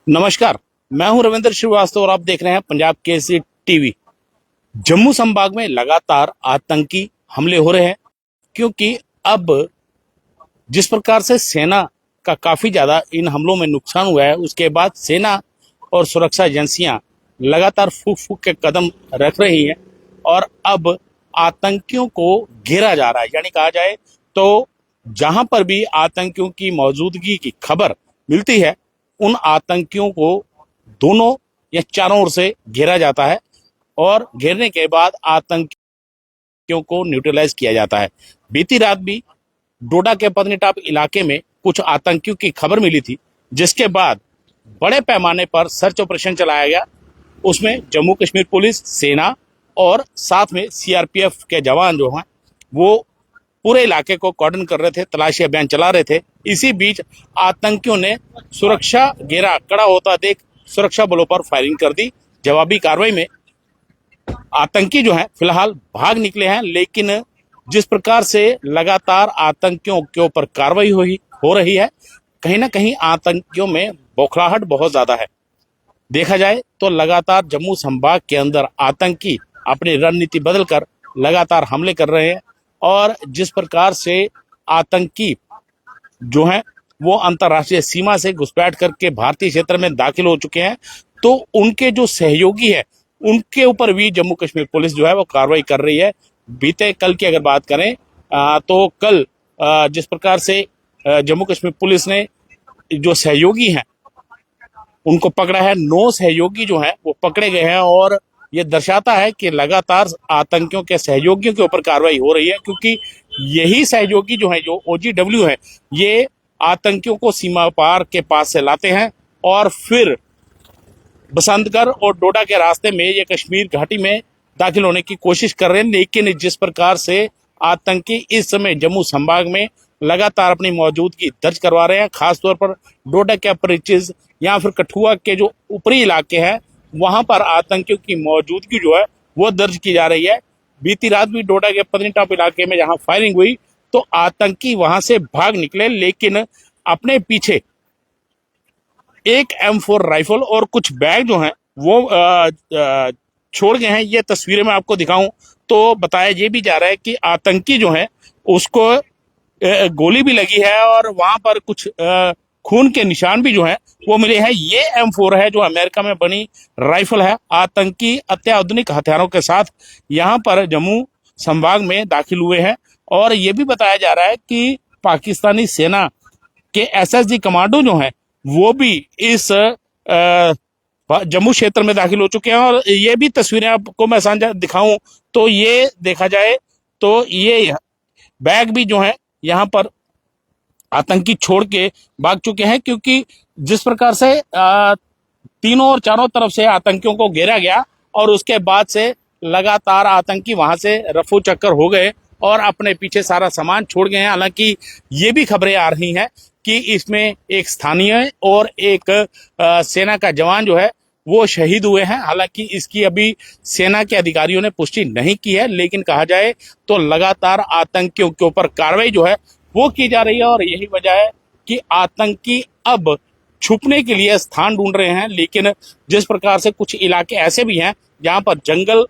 नमस्कार। मैं हूं रविंद्र श्रीवास्तव और आप देख रहे हैं पंजाब केसरी टीवी। जम्मू संभाग में लगातार आतंकी हमले हो रहे हैं, क्योंकि अब जिस प्रकार से सेना का काफी ज्यादा इन हमलों में नुकसान हुआ है, उसके बाद सेना और सुरक्षा एजेंसियां लगातार फूक फूक के कदम रख रही हैं और अब आतंकियों को घेरा जा रहा है। यानी कहा जाए तो जहां पर भी आतंकियों की मौजूदगी की खबर मिलती है, उन आतंकियों को दोनों या चारों ओर से घेरा जाता है और घेरने के बाद आतंकियों को न्यूट्रलाइज किया जाता है। बीती रात भी डोडा के पत्नीटाप इलाके में कुछ आतंकियों की खबर मिली थी, जिसके बाद बड़े पैमाने पर सर्च ऑपरेशन चलाया गया। उसमें जम्मू कश्मीर पुलिस, सेना और साथ में सीआरपीएफ के जवान जो हैं वो पूरे इलाके को कॉर्डन कर रहे थे, तलाशी अभियान चला रहे थे। इसी बीच आतंकियों ने सुरक्षा घेरा कड़ा होता देख सुरक्षा बलों पर फायरिंग कर दी। जवाबी कार्रवाई में आतंकी जो हैं फिलहाल भाग निकले हैं, लेकिन जिस प्रकार से लगातार आतंकियों के ऊपर कार्रवाई हो रही है, कहीं ना कहीं आतंकियों में बौखलाहट बहुत ज्यादा है। देखा जाए तो लगातार जम्मू संभाग के अंदर आतंकी अपनी रणनीति बदलकर लगातार हमले कर रहे हैं और जिस प्रकार से आतंकी जो हैं वो अंतर्राष्ट्रीय सीमा से घुसपैठ करके भारतीय क्षेत्र में दाखिल हो चुके हैं, तो उनके जो सहयोगी है उनके ऊपर भी जम्मू कश्मीर पुलिस जो है वो कार्रवाई कर रही है। बीते कल की अगर बात करें तो कल जिस प्रकार से जम्मू कश्मीर पुलिस ने जो सहयोगी हैं उनको पकड़ा है, 9 सहयोगी जो हैं वो पकड़े गए हैं और ये दर्शाता है कि लगातार आतंकियों के सहयोगियों के ऊपर कार्रवाई हो रही है, क्योंकि यही सहयोगी जो है, जो OGW है, ये आतंकियों को सीमा पार के पास से लाते हैं और फिर बसंतगढ़ और डोडा के रास्ते में ये कश्मीर घाटी में दाखिल होने की कोशिश कर रहे हैं। लेकिन जिस प्रकार से आतंकी इस समय जम्मू संभाग में लगातार अपनी मौजूदगी दर्ज करवा रहे हैं, खासतौर पर डोडा के परिचित या फिर कठुआ के जो ऊपरी इलाके हैं वहां पर आतंकियों की मौजूदगी जो है वो दर्ज की जा रही है। बीती रात भी डोडा के पत्नीटाप इलाके में जहां फायरिंग हुई तो आतंकी वहां से भाग निकले, लेकिन अपने पीछे एक M4 राइफल और कुछ बैग जो हैं वो छोड़ गए हैं। ये तस्वीरें मैं आपको दिखाऊं तो बताया ये भी जा रहा है कि आतंकी जो है उसको गोली भी लगी है और वहां पर कुछ खून के निशान भी जो है वो मिले हैं। ये M4 है जो अमेरिका में बनी राइफल है। आतंकी अत्याधुनिक हथियारों के साथ यहाँ पर जम्मू संभाग में दाखिल हुए हैं और ये भी बताया जा रहा है कि पाकिस्तानी सेना के SSG कमांडो जो हैं वो भी इस जम्मू क्षेत्र में दाखिल हो चुके हैं। और ये भी तस्वीरें आपको मैं साझा दिखाऊं तो ये देखा जाए तो ये बैग भी जो है यहाँ पर आतंकी छोड़ के भाग चुके हैं, क्योंकि जिस प्रकार से तीनों और चारों तरफ से आतंकियों को घेरा गया और उसके बाद से लगातार आतंकी वहां से रफू चक्कर हो गए और अपने पीछे सारा सामान छोड़ गए हैं। हालांकि ये भी खबरें आ रही हैं कि इसमें एक स्थानीय और एक सेना का जवान जो है वो शहीद हुए हैं। हालांकि इसकी अभी सेना के अधिकारियों ने पुष्टि नहीं की है, लेकिन कहा जाए तो लगातार आतंकियों के ऊपर कार्रवाई जो है वो की जा रही है और यही वजह है कि आतंकी अब छुपने के लिए स्थान ढूंढ रहे हैं। लेकिन जिस प्रकार से कुछ इलाके ऐसे भी हैं जहां पर जंगल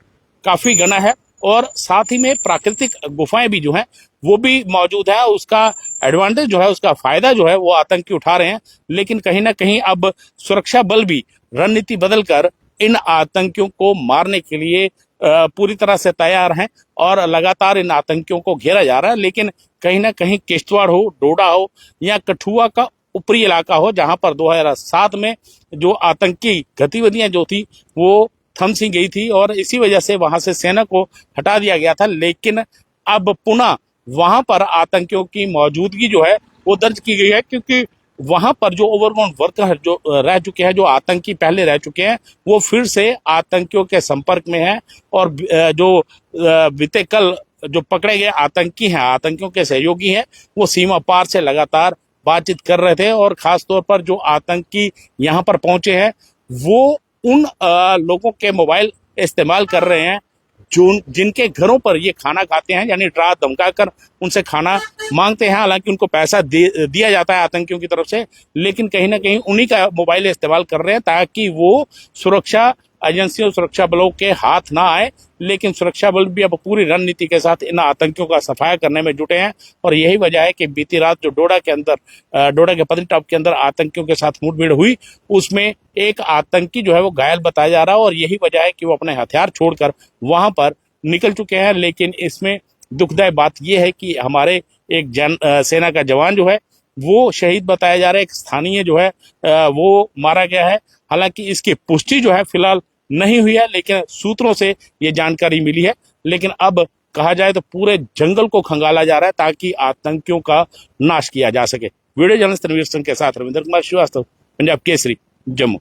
काफी घना है और साथ ही में प्राकृतिक गुफाएं भी जो हैं वो भी मौजूद है, उसका एडवांटेज जो है, उसका फायदा जो है वो आतंकी उठा रहे हैं। लेकिन कहीं ना कहीं अब सुरक्षा बल भी रणनीति बदलकर इन आतंकियों को मारने के लिए पूरी तरह से तैयार हैं और लगातार इन आतंकियों को घेरा जा रहा है। लेकिन कहीं ना कहीं किश्तवाड़ हो, डोडा हो या कठुआ का ऊपरी इलाका हो, जहां पर 2007 में जो आतंकी गतिविधियां जो थी वो थम सी गई थी और इसी वजह से वहां से सेना को हटा दिया गया था। लेकिन अब पुनः वहां पर आतंकियों की मौजूदगी जो है वो दर्ज की गई है, क्योंकि वहां पर जो ओवरग्राउंड वर्कर जो रह चुके हैं, जो आतंकी पहले रह चुके हैं, वो फिर से आतंकियों के संपर्क में हैं और जो बीते कल जो पकड़े गए आतंकी हैं, आतंकियों के सहयोगी हैं, वो सीमा पार से लगातार बातचीत कर रहे थे और खास तौर पर जो आतंकी यहाँ पर पहुंचे हैं वो उन लोगों के मोबाइल इस्तेमाल कर रहे हैं जो जिनके घरों पर ये खाना खाते हैं, यानी डरा धमका कर उनसे खाना मांगते हैं। हालांकि उनको पैसा दिया जाता है आतंकियों की तरफ से, लेकिन कहीं ना कहीं उन्हीं का मोबाइल इस्तेमाल कर रहे हैं ताकि वो सुरक्षा एजेंसियों, सुरक्षा बलों के हाथ ना आए। लेकिन सुरक्षा बल भी अब पूरी रणनीति के साथ इन आतंकियों का सफाया करने में जुटे हैं। और यही वजह है कि बीती रात जो डोडा के पत्नीटॉप के अंदर आतंकियों के साथ मुठभेड़ हुई, उसमें एक आतंकी जो है वो घायल बताया जा रहा है। और यही वजह है कि वो अपने हथियार छोड़कर वहां पर निकल चुके हैं। लेकिन इसमें दुखदायक बात यह है कि हमारे एक सेना का जवान जो है वो शहीद बताया जा रहा है। एक स्थानीय जो है वो मारा गया है। हालांकि इसकी पुष्टि जो है फिलहाल नहीं हुई है, लेकिन सूत्रों से ये जानकारी मिली है। लेकिन अब कहा जाए तो पूरे जंगल को खंगाला जा रहा है ताकि आतंकियों का नाश किया जा सके। वीडियो जर्नलिस्ट रणवीर सिंह के साथ रविंद्र कुमार श्रीवास्तव, पंजाब केसरी, जम्मू।